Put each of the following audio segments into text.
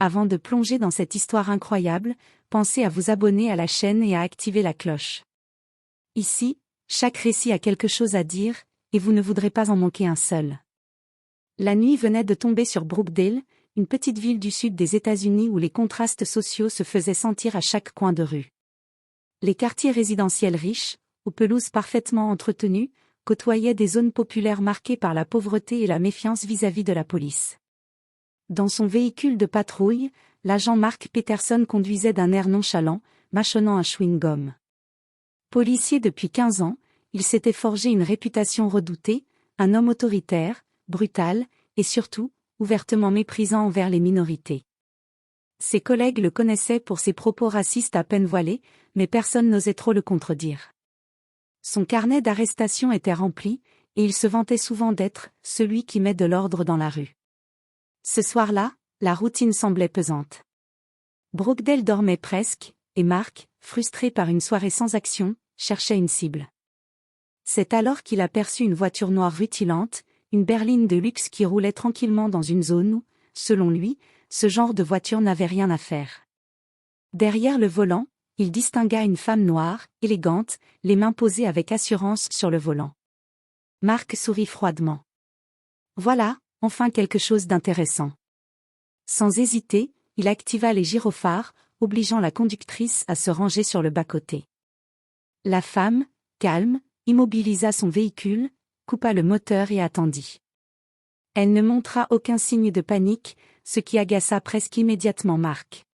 Avant de plonger dans cette histoire incroyable, pensez à vous abonner à la chaîne et à activer la cloche. Ici, chaque récit a quelque chose à dire, et vous ne voudrez pas en manquer un seul. La nuit venait de tomber sur Brookdale, une petite ville du sud des États-Unis où les contrastes sociaux se faisaient sentir à chaque coin de rue. Les quartiers résidentiels riches, aux pelouses parfaitement entretenues, côtoyaient des zones populaires marquées par la pauvreté et la méfiance vis-à-vis de la police. Dans son véhicule de patrouille, l'agent Mark Peterson conduisait d'un air nonchalant, mâchonnant un chewing-gum. Policier depuis 15 ans, il s'était forgé une réputation redoutée, un homme autoritaire, brutal, et surtout, ouvertement méprisant envers les minorités. Ses collègues le connaissaient pour ses propos racistes à peine voilés, mais personne n'osait trop le contredire. Son carnet d'arrestation était rempli, et il se vantait souvent d'être « celui qui met de l'ordre dans la rue ». Ce soir-là, la routine semblait pesante. Brookdale dormait presque, et Mark, frustré par une soirée sans action, cherchait une cible. C'est alors qu'il aperçut une voiture noire rutilante, une berline de luxe qui roulait tranquillement dans une zone où, selon lui, ce genre de voiture n'avait rien à faire. Derrière le volant, il distingua une femme noire, élégante, les mains posées avec assurance sur le volant. Mark sourit froidement. Voilà, enfin quelque chose d'intéressant. Sans hésiter, il activa les gyrophares, obligeant la conductrice à se ranger sur le bas-côté. La femme, calme, immobilisa son véhicule, coupa le moteur et attendit. Elle ne montra aucun signe de panique, ce qui agaça presque immédiatement Mark.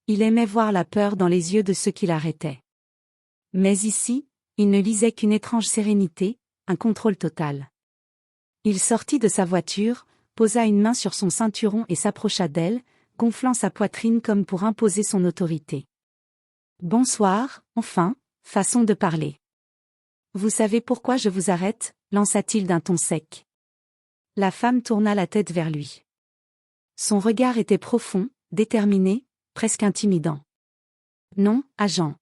Il aimait voir la peur dans les yeux de ceux qui l'arrêtaient. Mais ici, il ne lisait qu'une étrange sérénité, un contrôle total. Il sortit de sa voiture, posa une main sur son ceinturon et s'approcha d'elle, gonflant sa poitrine comme pour imposer son autorité. « Bonsoir, enfin, façon de parler. Vous savez pourquoi je vous arrête » lança-t-il d'un ton sec. La femme tourna la tête vers lui. Son regard était profond, déterminé, presque intimidant. « Non, agent.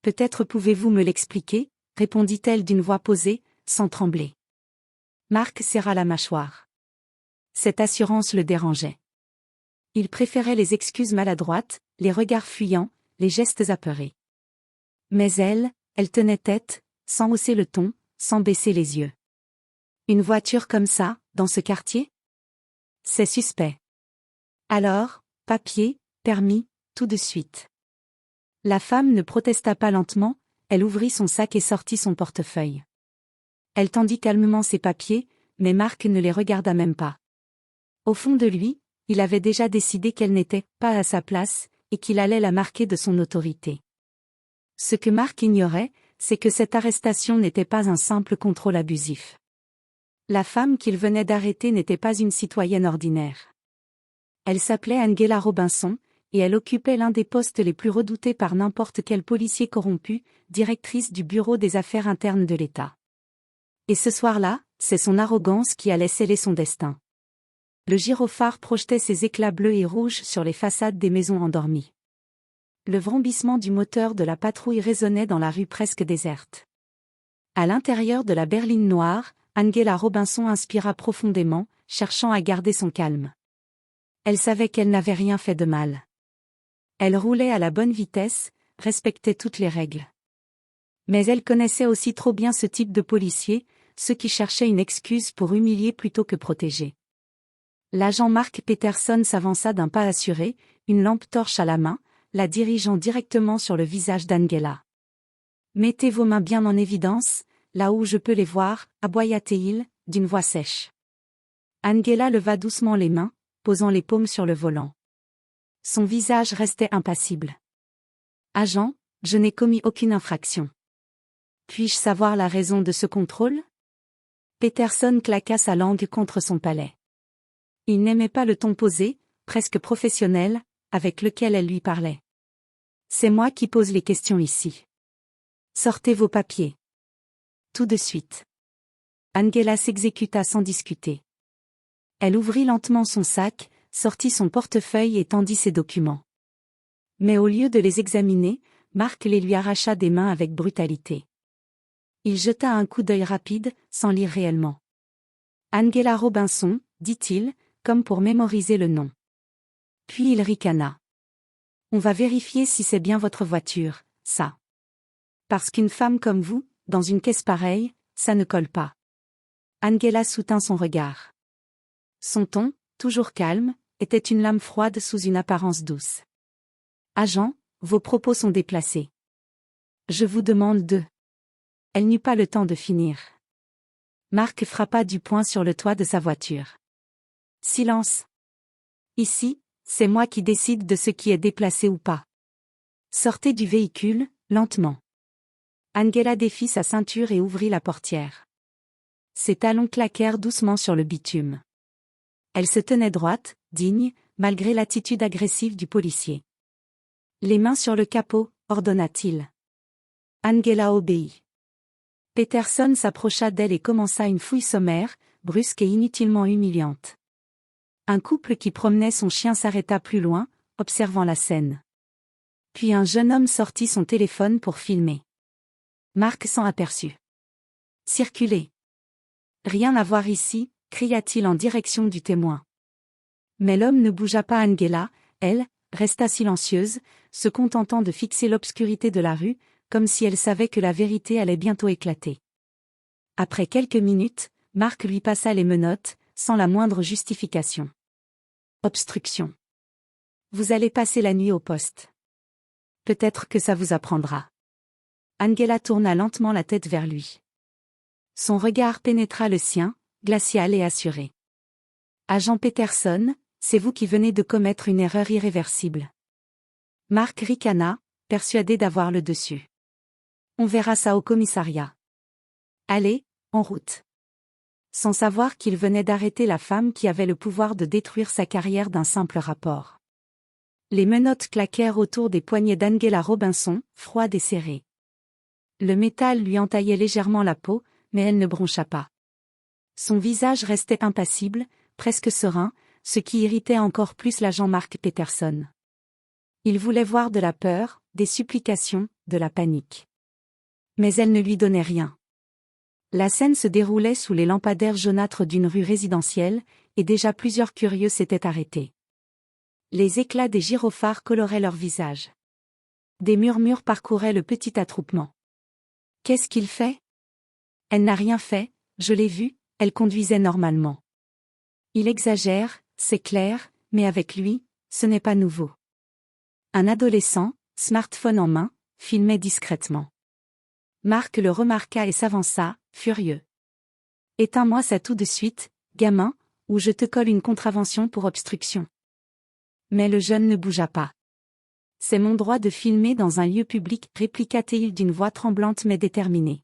Peut-être pouvez-vous me l'expliquer » répondit-elle d'une voix posée, sans trembler. Mark serra la mâchoire. Cette assurance le dérangeait. Il préférait les excuses maladroites, les regards fuyants, les gestes apeurés. Mais elle tenait tête, sans hausser le ton, sans baisser les yeux. Une voiture comme ça, dans ce quartier ? C'est suspect. Alors, papier, permis, tout de suite. La femme ne protesta pas lentement, elle ouvrit son sac et sortit son portefeuille. Elle tendit calmement ses papiers, mais Mark ne les regarda même pas. Au fond de lui, il avait déjà décidé qu'elle n'était pas à sa place, et qu'il allait la marquer de son autorité. Ce que Mark ignorait, c'est que cette arrestation n'était pas un simple contrôle abusif. La femme qu'il venait d'arrêter n'était pas une citoyenne ordinaire. Elle s'appelait Angela Robinson, et elle occupait l'un des postes les plus redoutés par n'importe quel policier corrompu, directrice du Bureau des Affaires internes de l'État. Et ce soir-là, c'est son arrogance qui allait sceller son destin. Le gyrophare projetait ses éclats bleus et rouges sur les façades des maisons endormies. Le vrombissement du moteur de la patrouille résonnait dans la rue presque déserte. À l'intérieur de la berline noire, Angela Robinson inspira profondément, cherchant à garder son calme. Elle savait qu'elle n'avait rien fait de mal. Elle roulait à la bonne vitesse, respectait toutes les règles. Mais elle connaissait aussi trop bien ce type de policier, ceux qui cherchaient une excuse pour humilier plutôt que protéger. L'agent Mark Peterson s'avança d'un pas assuré, une lampe torche à la main, la dirigeant directement sur le visage d'Angela. « Mettez vos mains bien en évidence, là où je peux les voir » aboya-t-il, d'une voix sèche. Angela leva doucement les mains, posant les paumes sur le volant. Son visage restait impassible. « Agent, je n'ai commis aucune infraction. Puis-je savoir la raison de ce contrôle ?» Peterson claqua sa langue contre son palais. Il n'aimait pas le ton posé, presque professionnel, avec lequel elle lui parlait. « C'est moi qui pose les questions ici. Sortez vos papiers. » Tout de suite. Angela s'exécuta sans discuter. Elle ouvrit lentement son sac, sortit son portefeuille et tendit ses documents. Mais au lieu de les examiner, Mark les lui arracha des mains avec brutalité. Il jeta un coup d'œil rapide, sans lire réellement. « Angela Robinson » dit-il, comme pour mémoriser le nom. Puis il ricana. On va vérifier si c'est bien votre voiture, ça. Parce qu'une femme comme vous, dans une caisse pareille, ça ne colle pas. Angela soutint son regard. Son ton, toujours calme, était une lame froide sous une apparence douce. Agent, vos propos sont déplacés. Je vous demande de... Elle n'eut pas le temps de finir. Marc frappa du poing sur le toit de sa voiture. Silence. Ici, c'est moi qui décide de ce qui est déplacé ou pas. Sortez du véhicule, lentement. Angela défit sa ceinture et ouvrit la portière. Ses talons claquèrent doucement sur le bitume. Elle se tenait droite, digne, malgré l'attitude agressive du policier. Les mains sur le capot, ordonna-t-il. Angela obéit. Peterson s'approcha d'elle et commença une fouille sommaire, brusque et inutilement humiliante. Un couple qui promenait son chien s'arrêta plus loin, observant la scène. Puis un jeune homme sortit son téléphone pour filmer. Marc s'en aperçut. Circulez. Rien à voir ici, cria-t-il en direction du témoin. Mais l'homme ne bougea pas. Angela, elle, resta silencieuse, se contentant de fixer l'obscurité de la rue, comme si elle savait que la vérité allait bientôt éclater. Après quelques minutes, Marc lui passa les menottes, sans la moindre justification. Obstruction. Vous allez passer la nuit au poste. Peut-être que ça vous apprendra. Angela tourna lentement la tête vers lui. Son regard pénétra le sien, glacial et assuré. Agent Peterson, c'est vous qui venez de commettre une erreur irréversible. Marc ricana, persuadé d'avoir le dessus. On verra ça au commissariat. Allez, en route. Sans savoir qu'il venait d'arrêter la femme qui avait le pouvoir de détruire sa carrière d'un simple rapport. Les menottes claquèrent autour des poignets d'Angela Robinson, froide et serrée. Le métal lui entaillait légèrement la peau, mais elle ne broncha pas. Son visage restait impassible, presque serein, ce qui irritait encore plus l'agent Marc Peterson. Il voulait voir de la peur, des supplications, de la panique. Mais elle ne lui donnait rien. La scène se déroulait sous les lampadaires jaunâtres d'une rue résidentielle, et déjà plusieurs curieux s'étaient arrêtés. Les éclats des gyrophares coloraient leurs visages. Des murmures parcouraient le petit attroupement. Qu'est-ce qu'il fait? Elle n'a rien fait, je l'ai vue, elle conduisait normalement. Il exagère, c'est clair, mais avec lui, ce n'est pas nouveau. Un adolescent, smartphone en main, filmait discrètement. Marc le remarqua et s'avança, furieux. Éteins-moi ça tout de suite, gamin, ou je te colle une contravention pour obstruction. Mais le jeune ne bougea pas. C'est mon droit de filmer dans un lieu public, répliqua-t-il d'une voix tremblante mais déterminée.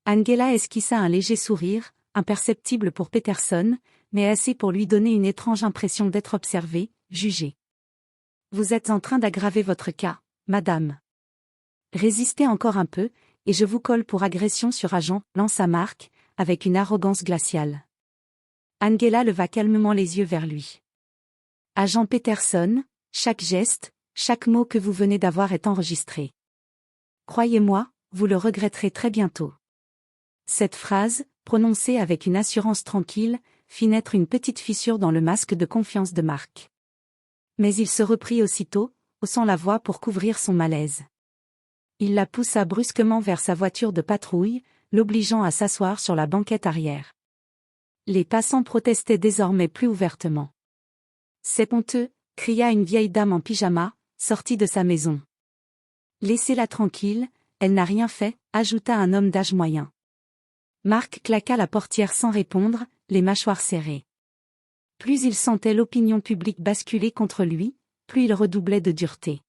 Angela esquissa un léger sourire, imperceptible pour Peterson, mais assez pour lui donner une étrange impression d'être observé, jugé. Vous êtes en train d'aggraver votre cas, madame. Résistez encore un peu, et je vous colle pour agression sur agent, lança Marc, avec une arrogance glaciale. Angela leva calmement les yeux vers lui. Agent Peterson, chaque geste, chaque mot que vous venez d'avoir est enregistré. Croyez-moi, vous le regretterez très bientôt. Cette phrase, prononcée avec une assurance tranquille, fit naître une petite fissure dans le masque de confiance de Marc. Mais il se reprit aussitôt, haussant la voix pour couvrir son malaise. Il la poussa brusquement vers sa voiture de patrouille, l'obligeant à s'asseoir sur la banquette arrière. Les passants protestaient désormais plus ouvertement. C'est honteux, cria une vieille dame en pyjama, sortie de sa maison. Laissez-la tranquille, elle n'a rien fait, ajouta un homme d'âge moyen. Marc claqua la portière sans répondre, les mâchoires serrées. Plus il sentait l'opinion publique basculer contre lui, plus il redoublait de dureté.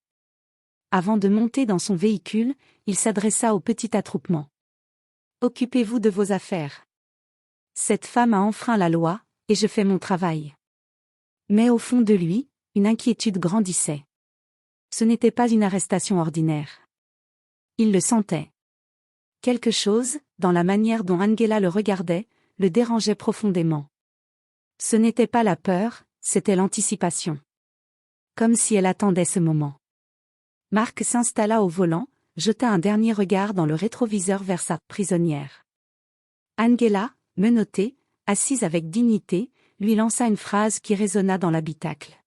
Avant de monter dans son véhicule, il s'adressa au petit attroupement. Occupez-vous de vos affaires. Cette femme a enfreint la loi, et je fais mon travail. Mais au fond de lui, une inquiétude grandissait. Ce n'était pas une arrestation ordinaire. Il le sentait. Quelque chose, dans la manière dont Angela le regardait, le dérangeait profondément. Ce n'était pas la peur, c'était l'anticipation. Comme si elle attendait ce moment. Marc s'installa au volant, jeta un dernier regard dans le rétroviseur vers sa prisonnière. Angela, menottée, assise avec dignité, lui lança une phrase qui résonna dans l'habitacle.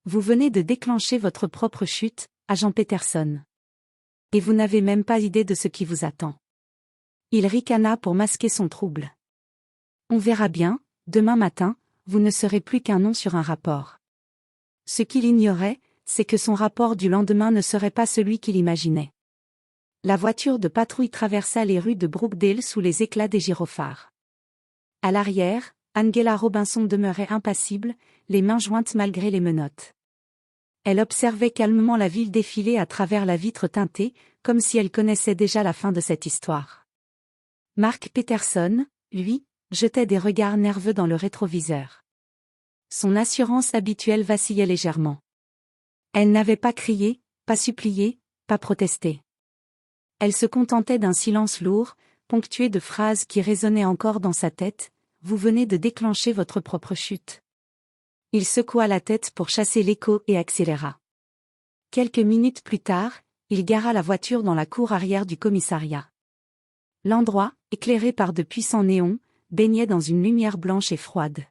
Vous venez de déclencher votre propre chute, agent Peterson. Et vous n'avez même pas idée de ce qui vous attend. Il ricana pour masquer son trouble. On verra bien, demain matin, vous ne serez plus qu'un nom sur un rapport. Ce qu'il ignorait, c'est que son rapport du lendemain ne serait pas celui qu'il imaginait. La voiture de patrouille traversa les rues de Brookdale sous les éclats des gyrophares. À l'arrière, Angela Robinson demeurait impassible, les mains jointes malgré les menottes. Elle observait calmement la ville défiler à travers la vitre teintée, comme si elle connaissait déjà la fin de cette histoire. Mark Peterson, lui, jetait des regards nerveux dans le rétroviseur. Son assurance habituelle vacillait légèrement. Elle n'avait pas crié, pas supplié, pas protesté. Elle se contentait d'un silence lourd, ponctué de phrases qui résonnaient encore dans sa tête. « Vous venez de déclencher votre propre chute. » Il secoua la tête pour chasser l'écho et accéléra. Quelques minutes plus tard, il gara la voiture dans la cour arrière du commissariat. L'endroit, éclairé par de puissants néons, baignait dans une lumière blanche et froide.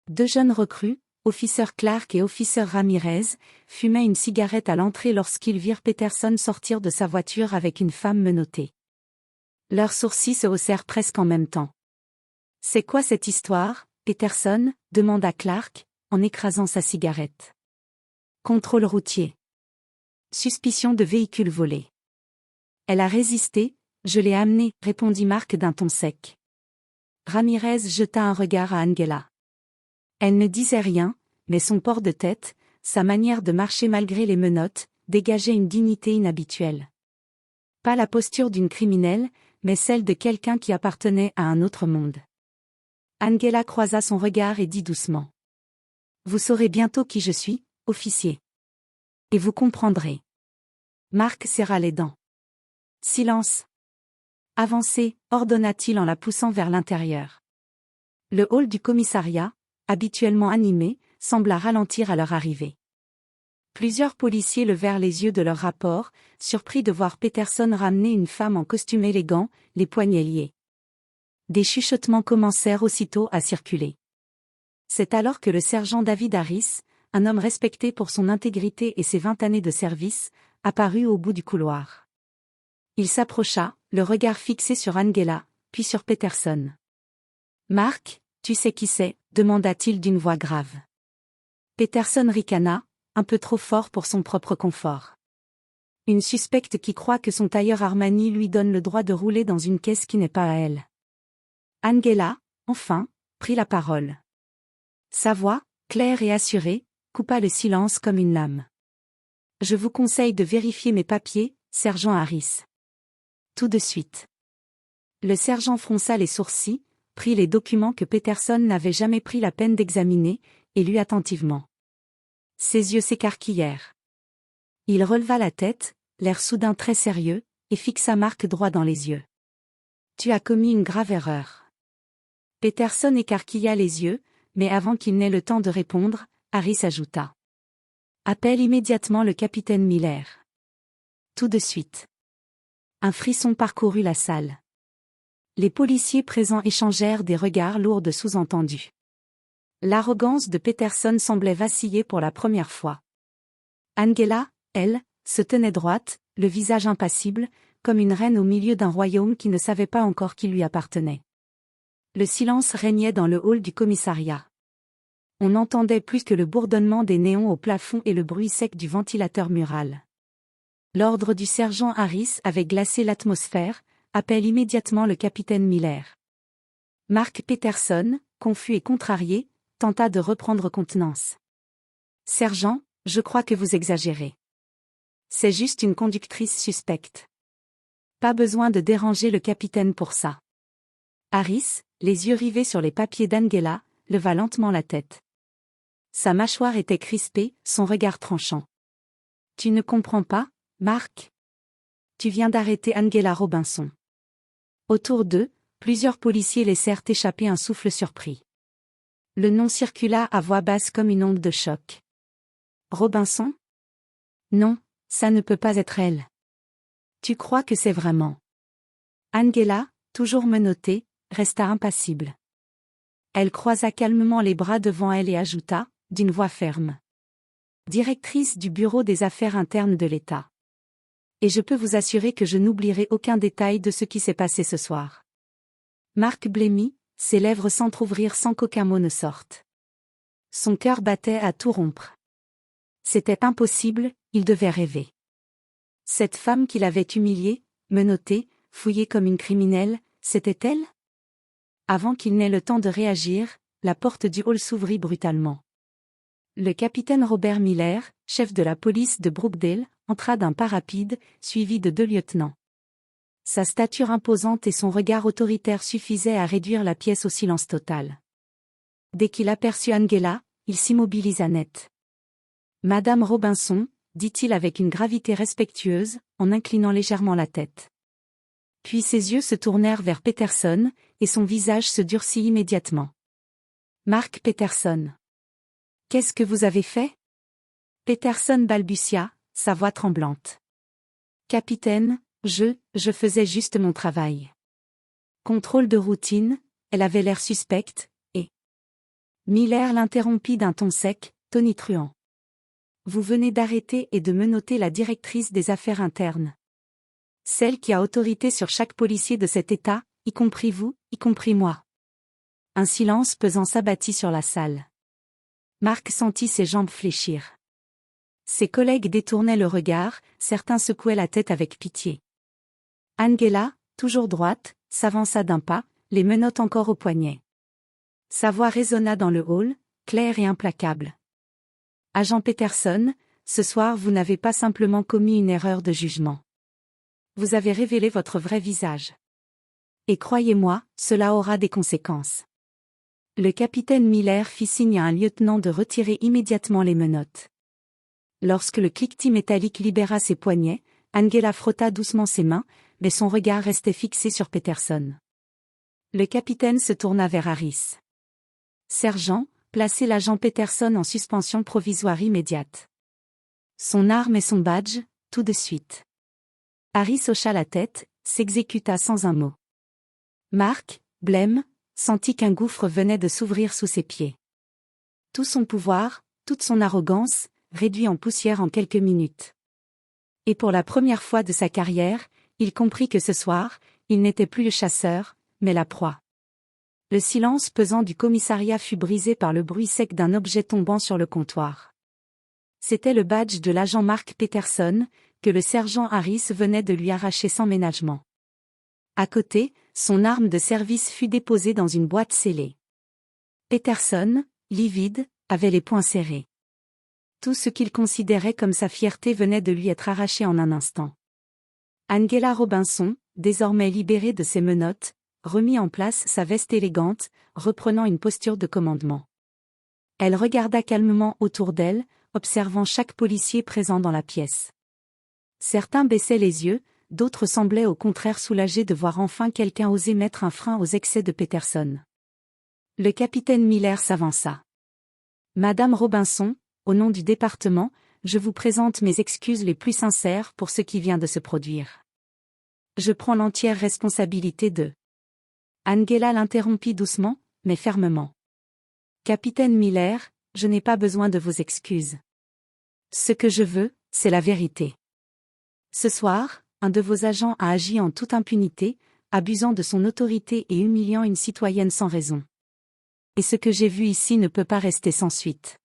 Deux jeunes recrues, Officer Clark et Officer Ramirez, fumaient une cigarette à l'entrée lorsqu'ils virent Peterson sortir de sa voiture avec une femme menottée. Leurs sourcils se haussèrent presque en même temps. « C'est quoi cette histoire, Peterson ?» demanda Clark, en écrasant sa cigarette. « Contrôle routier. Suspicion de véhicule volé. »« Elle a résisté, je l'ai amenée, » répondit Mark d'un ton sec. Ramirez jeta un regard à Angela. Elle ne disait rien, mais son port de tête, sa manière de marcher malgré les menottes, dégageait une dignité inhabituelle. Pas la posture d'une criminelle, mais celle de quelqu'un qui appartenait à un autre monde. Angela croisa son regard et dit doucement. « Vous saurez bientôt qui je suis, officier. Et vous comprendrez. » Mark serra les dents. « Silence. Avancez, » ordonna-t-il en la poussant vers l'intérieur. Le hall du commissariat, habituellement animé, sembla ralentir à leur arrivée. Plusieurs policiers levèrent les yeux de leur rapport, surpris de voir Peterson ramener une femme en costume élégant, les poignets liés. Des chuchotements commencèrent aussitôt à circuler. C'est alors que le sergent David Harris, un homme respecté pour son intégrité et ses 20 années de service, apparut au bout du couloir. Il s'approcha, le regard fixé sur Angela, puis sur Peterson. « Mark, tu sais qui c'est ?» demanda-t-il d'une voix grave. Peterson ricana, un peu trop fort pour son propre confort. Une suspecte qui croit que son tailleur Armani lui donne le droit de rouler dans une caisse qui n'est pas à elle. Angela, enfin, prit la parole. Sa voix, claire et assurée, coupa le silence comme une lame. « Je vous conseille de vérifier mes papiers, sergent Harris. Tout de suite. » Le sergent fronça les sourcils, prit les documents que Peterson n'avait jamais pris la peine d'examiner, et lut attentivement. Ses yeux s'écarquillèrent. Il releva la tête, l'air soudain très sérieux, et fixa Mark droit dans les yeux. « Tu as commis une grave erreur. » Peterson écarquilla les yeux, mais avant qu'il n'ait le temps de répondre, Harris ajouta. « Appelle immédiatement le capitaine Miller. » Tout de suite. Un frisson parcourut la salle. Les policiers présents échangèrent des regards lourds de sous-entendus. L'arrogance de Peterson semblait vaciller pour la première fois. Angela, elle, se tenait droite, le visage impassible, comme une reine au milieu d'un royaume qui ne savait pas encore qui lui appartenait. Le silence régnait dans le hall du commissariat. On n'entendait plus que le bourdonnement des néons au plafond et le bruit sec du ventilateur mural. L'ordre du sergent Harris avait glacé l'atmosphère. Appelle immédiatement le capitaine Miller. Mark Peterson, confus et contrarié, tenta de reprendre contenance. « Sergent, je crois que vous exagérez. C'est juste une conductrice suspecte. Pas besoin de déranger le capitaine pour ça. » Harris, les yeux rivés sur les papiers d'Angela, leva lentement la tête. Sa mâchoire était crispée, son regard tranchant. « Tu ne comprends pas, Mark ? Tu viens d'arrêter Angela Robinson. » Autour d'eux, plusieurs policiers laissèrent échapper un souffle surpris. Le nom circula à voix basse comme une onde de choc. Robinson ? Non, ça ne peut pas être elle. Tu crois que c'est vraiment ? Angela, toujours menottée, resta impassible. Elle croisa calmement les bras devant elle et ajouta, d'une voix ferme. directrice du Bureau des Affaires internes de l'État. Et je peux vous assurer que je n'oublierai aucun détail de ce qui s'est passé ce soir. Marc blêmit, ses lèvres s'entr'ouvrirent sans qu'aucun mot ne sorte. Son cœur battait à tout rompre. C'était impossible, il devait rêver. Cette femme qu'il avait humiliée, menottée, fouillée comme une criminelle, c'était elle? Avant qu'il n'ait le temps de réagir, la porte du hall s'ouvrit brutalement. Le capitaine Robert Miller, chef de la police de Brookdale, entra d'un pas rapide, suivi de 2 lieutenants. Sa stature imposante et son regard autoritaire suffisaient à réduire la pièce au silence total. Dès qu'il aperçut Angela, il s'immobilisa net. « Madame Robinson », dit-il avec une gravité respectueuse, en inclinant légèrement la tête. Puis ses yeux se tournèrent vers Peterson, et son visage se durcit immédiatement. « Mark Peterson. Qu'est-ce que vous avez fait ?» Peterson balbutia, sa voix tremblante. « Capitaine, je faisais juste mon travail. » Contrôle de routine, elle avait l'air suspecte, et... Miller l'interrompit d'un ton sec, tonitruant. « Vous venez d'arrêter et de menotter la directrice des affaires internes. Celle qui a autorité sur chaque policier de cet État, y compris vous, y compris moi. » Un silence pesant s'abattit sur la salle. Marc sentit ses jambes fléchir. Ses collègues détournaient le regard, certains secouaient la tête avec pitié. Angela, toujours droite, s'avança d'un pas, les menottes encore au poignet. Sa voix résonna dans le hall, claire et implacable. « Agent Peterson, ce soir vous n'avez pas simplement commis une erreur de jugement. Vous avez révélé votre vrai visage. Et croyez-moi, cela aura des conséquences. » Le capitaine Miller fit signe à un lieutenant de retirer immédiatement les menottes. Lorsque le cliquetis métallique libéra ses poignets, Angela frotta doucement ses mains, mais son regard restait fixé sur Peterson. Le capitaine se tourna vers Harris. « Sergent, placez l'agent Peterson en suspension provisoire immédiate. Son arme et son badge, tout de suite. » Harris hocha la tête, s'exécuta sans un mot. Marc, blême, sentit qu'un gouffre venait de s'ouvrir sous ses pieds. Tout son pouvoir, toute son arrogance, réduit en poussière en quelques minutes. Et pour la première fois de sa carrière, il comprit que ce soir, il n'était plus le chasseur, mais la proie. Le silence pesant du commissariat fut brisé par le bruit sec d'un objet tombant sur le comptoir. C'était le badge de l'agent Mark Peterson, que le sergent Harris venait de lui arracher sans ménagement. À côté, son arme de service fut déposée dans une boîte scellée. Peterson, livide, avait les poings serrés. Tout ce qu'il considérait comme sa fierté venait de lui être arraché en un instant. Angela Robinson, désormais libérée de ses menottes, remit en place sa veste élégante, reprenant une posture de commandement. Elle regarda calmement autour d'elle, observant chaque policier présent dans la pièce. Certains baissaient les yeux, d'autres semblaient au contraire soulagés de voir enfin quelqu'un oser mettre un frein aux excès de Peterson. Le capitaine Miller s'avança. « Madame Robinson, au nom du département, je vous présente mes excuses les plus sincères pour ce qui vient de se produire. Je prends l'entière responsabilité de... » Angela l'interrompit doucement, mais fermement. « Capitaine Miller, je n'ai pas besoin de vos excuses. Ce que je veux, c'est la vérité. Ce soir, un de vos agents a agi en toute impunité, abusant de son autorité et humiliant une citoyenne sans raison. Et ce que j'ai vu ici ne peut pas rester sans suite. »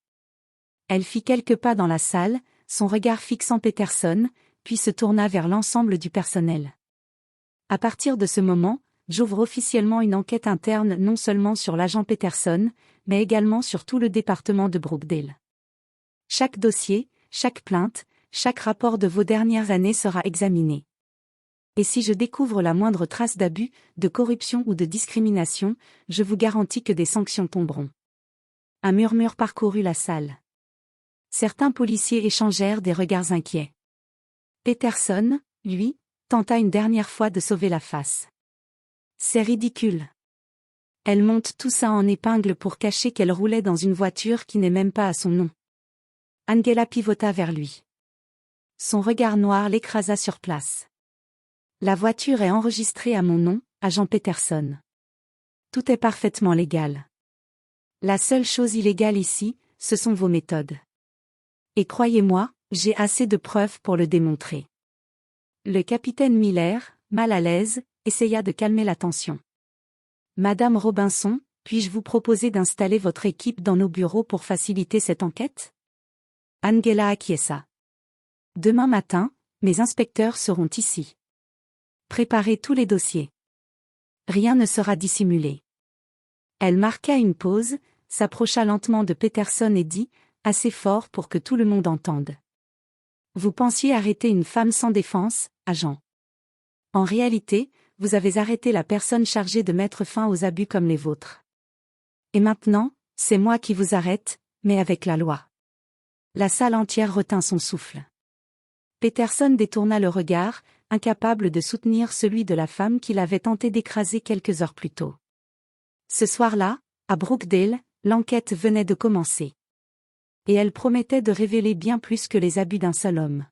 Elle fit quelques pas dans la salle, son regard fixant Peterson, puis se tourna vers l'ensemble du personnel. « À partir de ce moment, j'ouvre officiellement une enquête interne non seulement sur l'agent Peterson, mais également sur tout le département de Brookdale. Chaque dossier, chaque plainte, chaque rapport de vos dernières années sera examiné. Et si je découvre la moindre trace d'abus, de corruption ou de discrimination, je vous garantis que des sanctions tomberont. » Un murmure parcourut la salle. Certains policiers échangèrent des regards inquiets. Peterson, lui, tenta une dernière fois de sauver la face. « C'est ridicule. Elle monte tout ça en épingle pour cacher qu'elle roulait dans une voiture qui n'est même pas à son nom. » Angela pivota vers lui. Son regard noir l'écrasa sur place. « La voiture est enregistrée à mon nom, agent Peterson. Tout est parfaitement légal. La seule chose illégale ici, ce sont vos méthodes. Et croyez-moi, j'ai assez de preuves pour le démontrer. Le capitaine Miller, mal à l'aise, essaya de calmer la tension. Madame Robinson, puis-je vous proposer d'installer votre équipe dans nos bureaux pour faciliter cette enquête? Angela acquiesça. Demain matin, mes inspecteurs seront ici. Préparez tous les dossiers. Rien ne sera dissimulé. Elle marqua une pause, s'approcha lentement de Peterson et dit, assez fort pour que tout le monde entende. Vous pensiez arrêter une femme sans défense, agent. En réalité, vous avez arrêté la personne chargée de mettre fin aux abus comme les vôtres. Et maintenant, c'est moi qui vous arrête, mais avec la loi. La salle entière retint son souffle. Peterson détourna le regard, incapable de soutenir celui de la femme qu'il avait tenté d'écraser quelques heures plus tôt. Ce soir-là, à Brookdale, l'enquête venait de commencer. Et elle promettait de révéler bien plus que les abus d'un seul homme.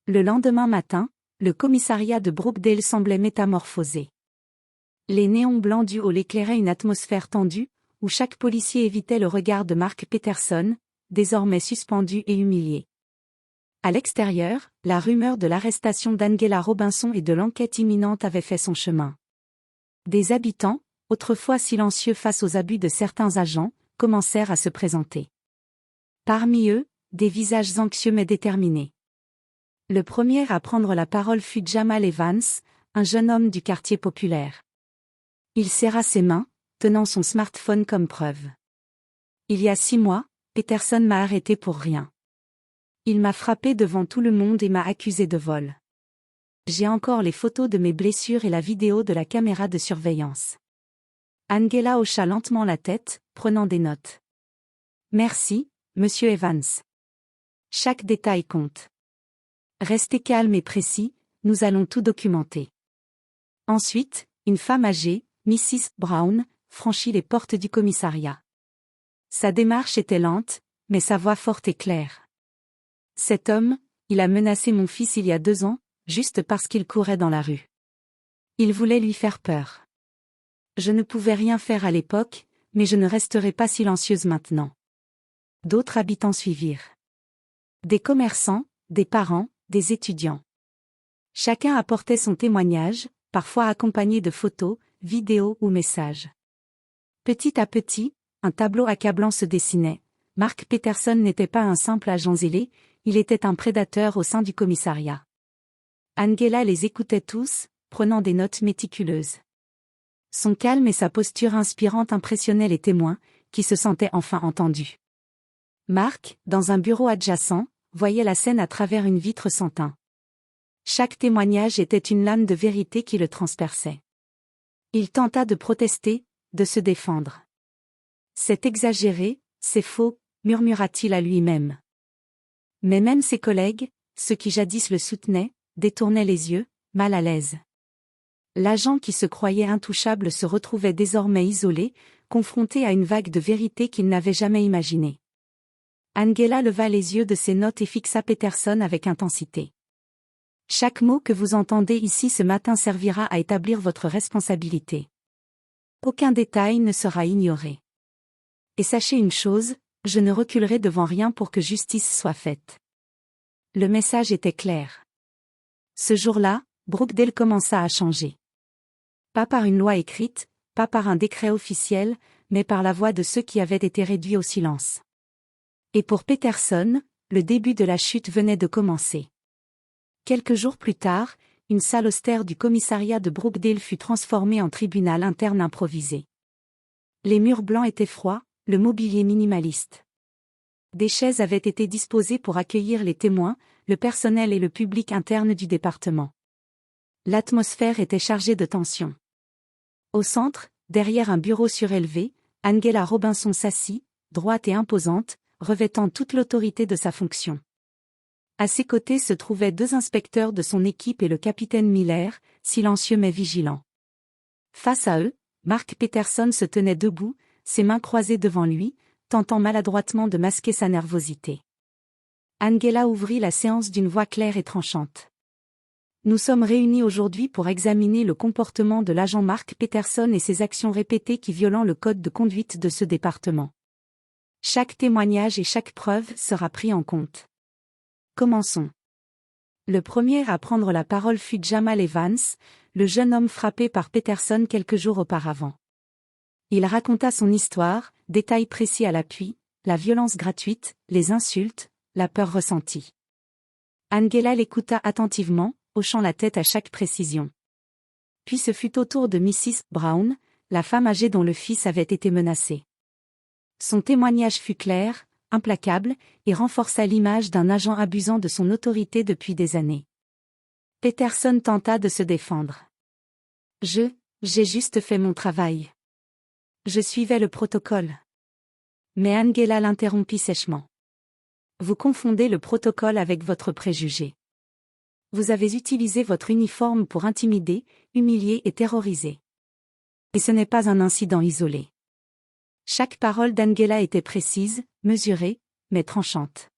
Le lendemain matin, le commissariat de Brookdale semblait métamorphosé. Les néons blancs du hall éclairaient une atmosphère tendue, où chaque policier évitait le regard de Mark Peterson, désormais suspendu et humilié. À l'extérieur, la rumeur de l'arrestation d'Angela Robinson et de l'enquête imminente avait fait son chemin. Des habitants, autrefois silencieux face aux abus de certains agents, commencèrent à se présenter. Parmi eux, des visages anxieux mais déterminés. Le premier à prendre la parole fut Jamal Evans, un jeune homme du quartier populaire. Il serra ses mains, tenant son smartphone comme preuve. Il y a 6 mois, Peterson m'a arrêté pour rien. Il m'a frappé devant tout le monde et m'a accusé de vol. J'ai encore les photos de mes blessures et la vidéo de la caméra de surveillance. Angela hocha lentement la tête, prenant des notes. Merci, monsieur Evans. Chaque détail compte. Restez calme et précis, nous allons tout documenter. Ensuite, une femme âgée, Mrs. Brown, franchit les portes du commissariat. Sa démarche était lente, mais sa voix forte et claire. Cet homme, il a menacé mon fils il y a 2 ans, juste parce qu'il courait dans la rue. Il voulait lui faire peur. Je ne pouvais rien faire à l'époque, mais je ne resterai pas silencieuse maintenant. D'autres habitants suivirent. Des commerçants, des parents, des étudiants. Chacun apportait son témoignage, parfois accompagné de photos, vidéos ou messages. Petit à petit, un tableau accablant se dessinait. Mark Peterson n'était pas un simple agent zélé, il était un prédateur au sein du commissariat. Angela les écoutait tous, prenant des notes méticuleuses. Son calme et sa posture inspirante impressionnaient les témoins, qui se sentaient enfin entendus. Mark, dans un bureau adjacent, voyait la scène à travers une vitre sans teint. Chaque témoignage était une lame de vérité qui le transperçait. Il tenta de protester, de se défendre. C'est exagéré, c'est faux, murmura-t-il à lui-même. Mais même ses collègues, ceux qui jadis le soutenaient, détournaient les yeux, mal à l'aise. L'agent qui se croyait intouchable se retrouvait désormais isolé, confronté à une vague de vérité qu'il n'avait jamais imaginée. Angela leva les yeux de ses notes et fixa Peterson avec intensité. Chaque mot que vous entendez ici ce matin servira à établir votre responsabilité. Aucun détail ne sera ignoré. Et sachez une chose, je ne reculerai devant rien pour que justice soit faite. Le message était clair. Ce jour-là, Brookdale commença à changer. Pas par une loi écrite, pas par un décret officiel, mais par la voix de ceux qui avaient été réduits au silence. Et pour Peterson, le début de la chute venait de commencer. Quelques jours plus tard, une salle austère du commissariat de Brookdale fut transformée en tribunal interne improvisé. Les murs blancs étaient froids, le mobilier minimaliste. Des chaises avaient été disposées pour accueillir les témoins, le personnel et le public interne du département. L'atmosphère était chargée de tension. Au centre, derrière un bureau surélevé, Angela Robinson s'assit, droite et imposante, revêtant toute l'autorité de sa fonction. À ses côtés se trouvaient 2 inspecteurs de son équipe et le capitaine Miller, silencieux mais vigilant. Face à eux, Mark Peterson se tenait debout, ses mains croisées devant lui, tentant maladroitement de masquer sa nervosité. Angela ouvrit la séance d'une voix claire et tranchante. Nous sommes réunis aujourd'hui pour examiner le comportement de l'agent Mark Peterson et ses actions répétées qui violant le code de conduite de ce département. Chaque témoignage et chaque preuve sera pris en compte. Commençons. Le premier à prendre la parole fut Jamal Evans, le jeune homme frappé par Peterson quelques jours auparavant. Il raconta son histoire, détails précis à l'appui, la violence gratuite, les insultes, la peur ressentie. Angela l'écouta attentivement, hochant la tête à chaque précision. Puis ce fut au tour de Mrs. Brown, la femme âgée dont le fils avait été menacé. Son témoignage fut clair, implacable, et renforça l'image d'un agent abusant de son autorité depuis des années. Peterson tenta de se défendre. J'ai juste fait mon travail. Je suivais le protocole. Mais Angela l'interrompit sèchement. Vous confondez le protocole avec votre préjugé. Vous avez utilisé votre uniforme pour intimider, humilier et terroriser. Et ce n'est pas un incident isolé. Chaque parole d'Angela était précise, mesurée, mais tranchante.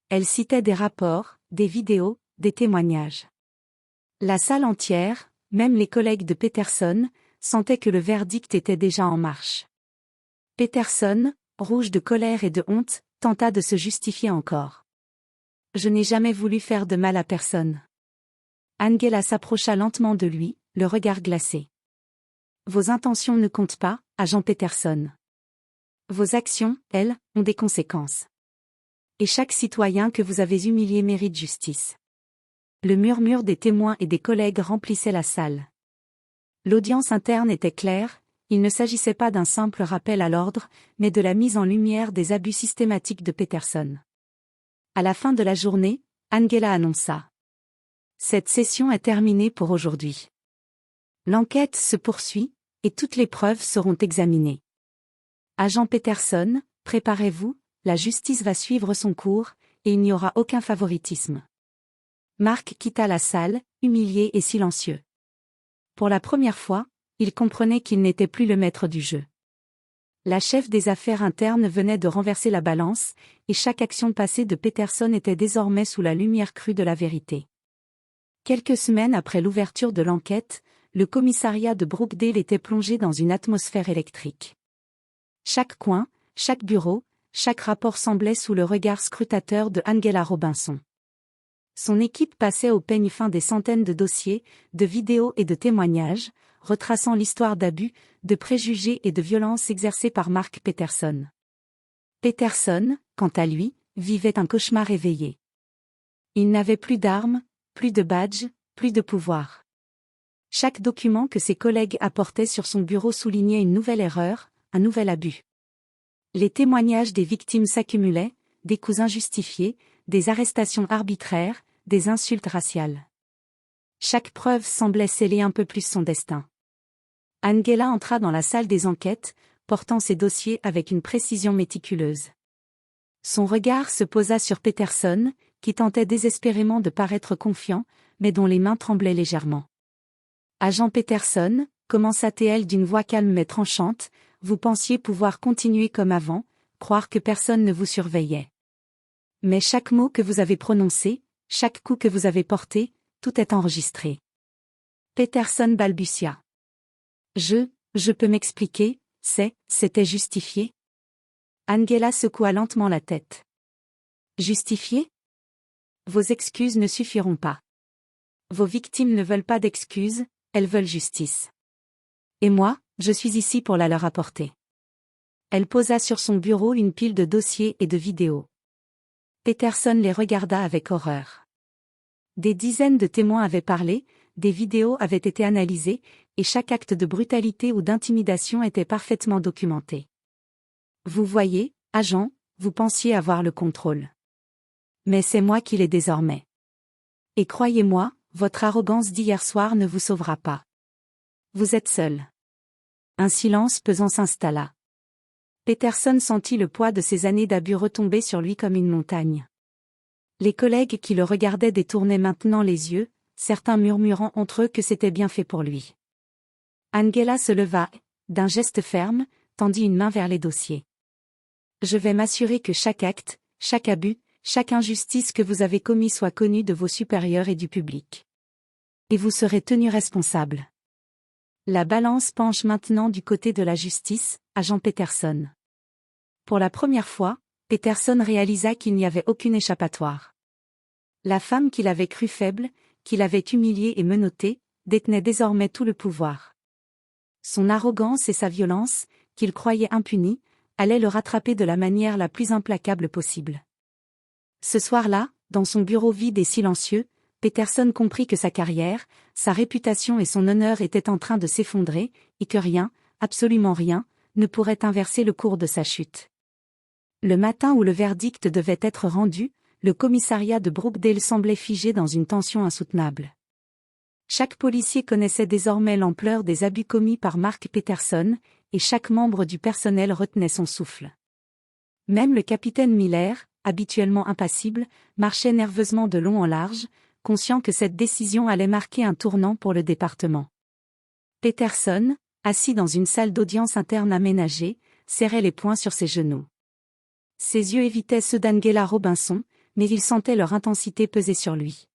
Elle citait des rapports, des vidéos, des témoignages. La salle entière, même les collègues de Peterson, sentait que le verdict était déjà en marche. Peterson, rouge de colère et de honte, tenta de se justifier encore. Je n'ai jamais voulu faire de mal à personne. Angela s'approcha lentement de lui, le regard glacé. Vos intentions ne comptent pas, agent Peterson. Vos actions, elles, ont des conséquences. Et chaque citoyen que vous avez humilié mérite justice. Le murmure des témoins et des collègues remplissait la salle. L'audience interne était claire, il ne s'agissait pas d'un simple rappel à l'ordre, mais de la mise en lumière des abus systématiques de Peterson. À la fin de la journée, Angela annonça. Cette session est terminée pour aujourd'hui. L'enquête se poursuit, et toutes les preuves seront examinées. Agent Peterson, préparez-vous, la justice va suivre son cours, et il n'y aura aucun favoritisme. Mark quitta la salle, humilié et silencieux. Pour la première fois, il comprenait qu'il n'était plus le maître du jeu. La chef des affaires internes venait de renverser la balance, et chaque action passée de Peterson était désormais sous la lumière crue de la vérité. Quelques semaines après l'ouverture de l'enquête, le commissariat de Brookdale était plongé dans une atmosphère électrique. Chaque coin, chaque bureau, chaque rapport semblait sous le regard scrutateur de Angela Robinson. Son équipe passait au peigne fin des centaines de dossiers, de vidéos et de témoignages, retraçant l'histoire d'abus, de préjugés et de violences exercées par Mark Peterson. Peterson, quant à lui, vivait un cauchemar éveillé. Il n'avait plus d'armes, plus de badges, plus de pouvoir. Chaque document que ses collègues apportaient sur son bureau soulignait une nouvelle erreur, un nouvel abus. Les témoignages des victimes s'accumulaient, des coups injustifiés, des arrestations arbitraires, des insultes raciales. Chaque preuve semblait sceller un peu plus son destin. Angela entra dans la salle des enquêtes, portant ses dossiers avec une précision méticuleuse. Son regard se posa sur Peterson, qui tentait désespérément de paraître confiant, mais dont les mains tremblaient légèrement. Agent Peterson, commença-t-elle d'une voix calme mais tranchante, vous pensiez pouvoir continuer comme avant, croire que personne ne vous surveillait. Mais chaque mot que vous avez prononcé, chaque coup que vous avez porté, tout est enregistré. Peterson balbutia. Je peux m'expliquer, c'était justifié? Angela secoua lentement la tête. Justifié? Vos excuses ne suffiront pas. Vos victimes ne veulent pas d'excuses, elles veulent justice. Et moi, je suis ici pour la leur apporter. Elle posa sur son bureau une pile de dossiers et de vidéos. Peterson les regarda avec horreur. Des dizaines de témoins avaient parlé, des vidéos avaient été analysées, et chaque acte de brutalité ou d'intimidation était parfaitement documenté. Vous voyez, agent, vous pensiez avoir le contrôle. Mais c'est moi qui l'ai désormais. Et croyez-moi, votre arrogance d'hier soir ne vous sauvera pas. Vous êtes seul. Un silence pesant s'installa. Peterson sentit le poids de ses années d'abus retomber sur lui comme une montagne. Les collègues qui le regardaient détournaient maintenant les yeux, certains murmurant entre eux que c'était bien fait pour lui. Angela se leva, d'un geste ferme, tendit une main vers les dossiers. Je vais m'assurer que chaque acte, chaque abus, chaque injustice que vous avez commis soit connu de vos supérieurs et du public. Et vous serez tenu responsable. La balance penche maintenant du côté de la justice, agent Peterson. Pour la première fois, Peterson réalisa qu'il n'y avait aucune échappatoire. La femme qu'il avait crue faible, qu'il avait humiliée et menottée, détenait désormais tout le pouvoir. Son arrogance et sa violence, qu'il croyait impunies, allaient le rattraper de la manière la plus implacable possible. Ce soir-là, dans son bureau vide et silencieux, Peterson comprit que sa carrière, sa réputation et son honneur étaient en train de s'effondrer, et que rien, absolument rien, ne pourrait inverser le cours de sa chute. Le matin où le verdict devait être rendu, le commissariat de Brookdale semblait figé dans une tension insoutenable. Chaque policier connaissait désormais l'ampleur des abus commis par Mark Peterson, et chaque membre du personnel retenait son souffle. Même le capitaine Miller, habituellement impassible, marchait nerveusement de long en large, conscient que cette décision allait marquer un tournant pour le département. Peterson, assis dans une salle d'audience interne aménagée, serrait les poings sur ses genoux. Ses yeux évitaient ceux d'Angela Robinson, mais il sentait leur intensité peser sur lui.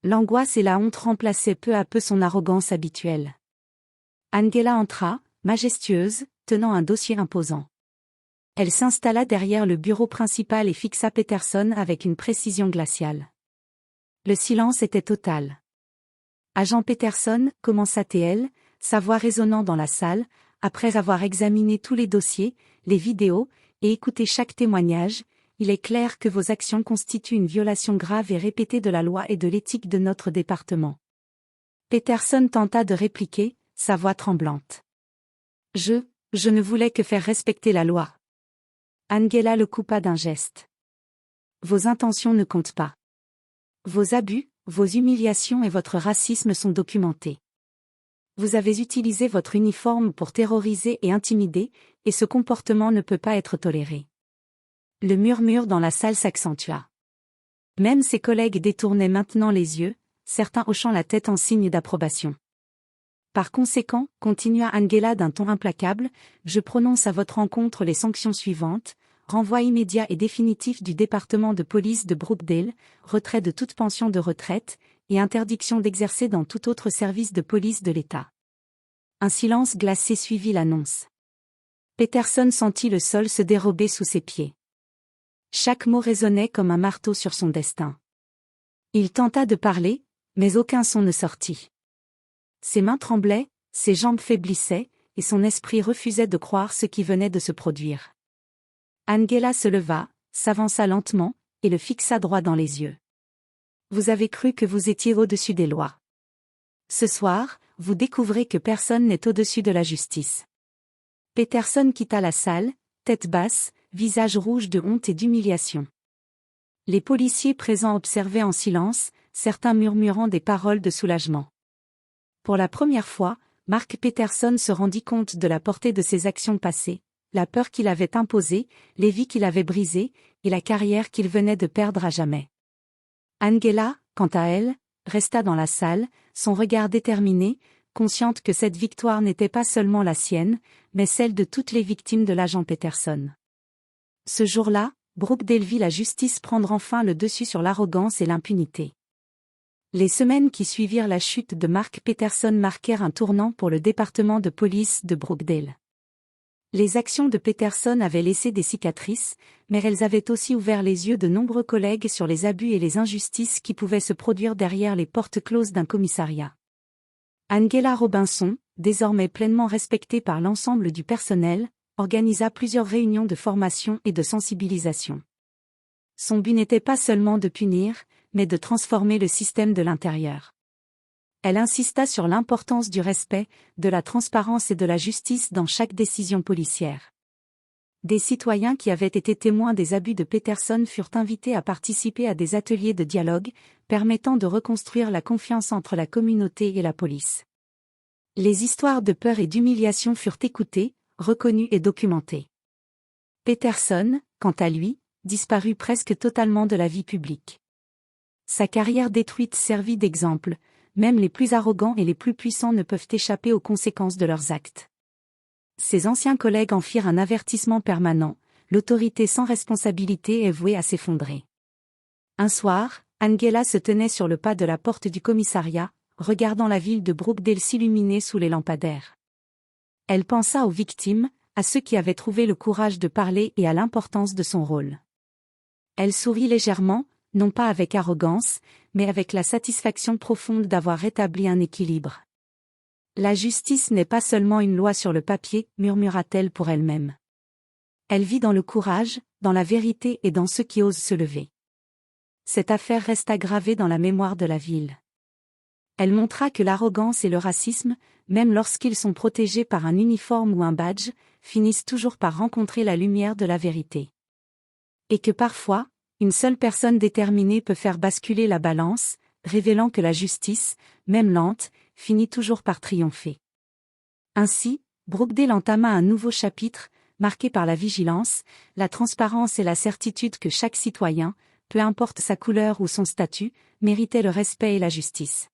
L'angoisse et la honte remplaçaient peu à peu son arrogance habituelle. Angela entra, majestueuse, tenant un dossier imposant. Elle s'installa derrière le bureau principal et fixa Peterson avec une précision glaciale. Le silence était total. Agent Peterson, commença-t-elle, sa voix résonnant dans la salle, après avoir examiné tous les dossiers, les vidéos, et écouté chaque témoignage, il est clair que vos actions constituent une violation grave et répétée de la loi et de l'éthique de notre département. Peterson tenta de répliquer, sa voix tremblante. Je ne voulais que faire respecter la loi. Angela le coupa d'un geste. Vos intentions ne comptent pas. Vos abus, vos humiliations et votre racisme sont documentés. Vous avez utilisé votre uniforme pour terroriser et intimider, et ce comportement ne peut pas être toléré. Le murmure dans la salle s'accentua. Même ses collègues détournaient maintenant les yeux, certains hochant la tête en signe d'approbation. Par conséquent, continua Angela d'un ton implacable, je prononce à votre encontre les sanctions suivantes: renvoi immédiat et définitif du département de police de Brookdale, retrait de toute pension de retraite, et interdiction d'exercer dans tout autre service de police de l'État. Un silence glacé suivit l'annonce. Peterson sentit le sol se dérober sous ses pieds. Chaque mot résonnait comme un marteau sur son destin. Il tenta de parler, mais aucun son ne sortit. Ses mains tremblaient, ses jambes faiblissaient, et son esprit refusait de croire ce qui venait de se produire. Angela se leva, s'avança lentement, et le fixa droit dans les yeux. Vous avez cru que vous étiez au-dessus des lois. Ce soir, vous découvrez que personne n'est au-dessus de la justice. Peterson quitta la salle, tête basse, visage rouge de honte et d'humiliation. Les policiers présents observaient en silence, certains murmurant des paroles de soulagement. Pour la première fois, Mark Peterson se rendit compte de la portée de ses actions passées, la peur qu'il avait imposée, les vies qu'il avait brisées, et la carrière qu'il venait de perdre à jamais. Angela, quant à elle, resta dans la salle, son regard déterminé, consciente que cette victoire n'était pas seulement la sienne, mais celle de toutes les victimes de l'agent Peterson. Ce jour-là, Brookdale vit la justice prendre enfin le dessus sur l'arrogance et l'impunité. Les semaines qui suivirent la chute de Mark Peterson marquèrent un tournant pour le département de police de Brookdale. Les actions de Peterson avaient laissé des cicatrices, mais elles avaient aussi ouvert les yeux de nombreux collègues sur les abus et les injustices qui pouvaient se produire derrière les portes closes d'un commissariat. Angela Robinson, désormais pleinement respectée par l'ensemble du personnel, organisa plusieurs réunions de formation et de sensibilisation. Son but n'était pas seulement de punir, mais de transformer le système de l'intérieur. Elle insista sur l'importance du respect, de la transparence et de la justice dans chaque décision policière. Des citoyens qui avaient été témoins des abus de Peterson furent invités à participer à des ateliers de dialogue, permettant de reconstruire la confiance entre la communauté et la police. Les histoires de peur et d'humiliation furent écoutées, reconnues et documentées. Peterson, quant à lui, disparut presque totalement de la vie publique. Sa carrière détruite servit d'exemple, même les plus arrogants et les plus puissants ne peuvent échapper aux conséquences de leurs actes. Ses anciens collègues en firent un avertissement permanent, l'autorité sans responsabilité est vouée à s'effondrer. Un soir, Angela se tenait sur le pas de la porte du commissariat, regardant la ville de Brookdale s'illuminer sous les lampadaires. Elle pensa aux victimes, à ceux qui avaient trouvé le courage de parler et à l'importance de son rôle. Elle sourit légèrement, non pas avec arrogance, mais avec la satisfaction profonde d'avoir rétabli un équilibre. La justice n'est pas seulement une loi sur le papier, murmura-t-elle pour elle-même. Elle vit dans le courage, dans la vérité et dans ceux qui osent se lever. Cette affaire resta gravée dans la mémoire de la ville. Elle montra que l'arrogance et le racisme, même lorsqu'ils sont protégés par un uniforme ou un badge, finissent toujours par rencontrer la lumière de la vérité. Et que parfois, une seule personne déterminée peut faire basculer la balance, révélant que la justice, même lente, finit toujours par triompher. Ainsi, Brookdale entama un nouveau chapitre, marqué par la vigilance, la transparence et la certitude que chaque citoyen, peu importe sa couleur ou son statut, méritait le respect et la justice.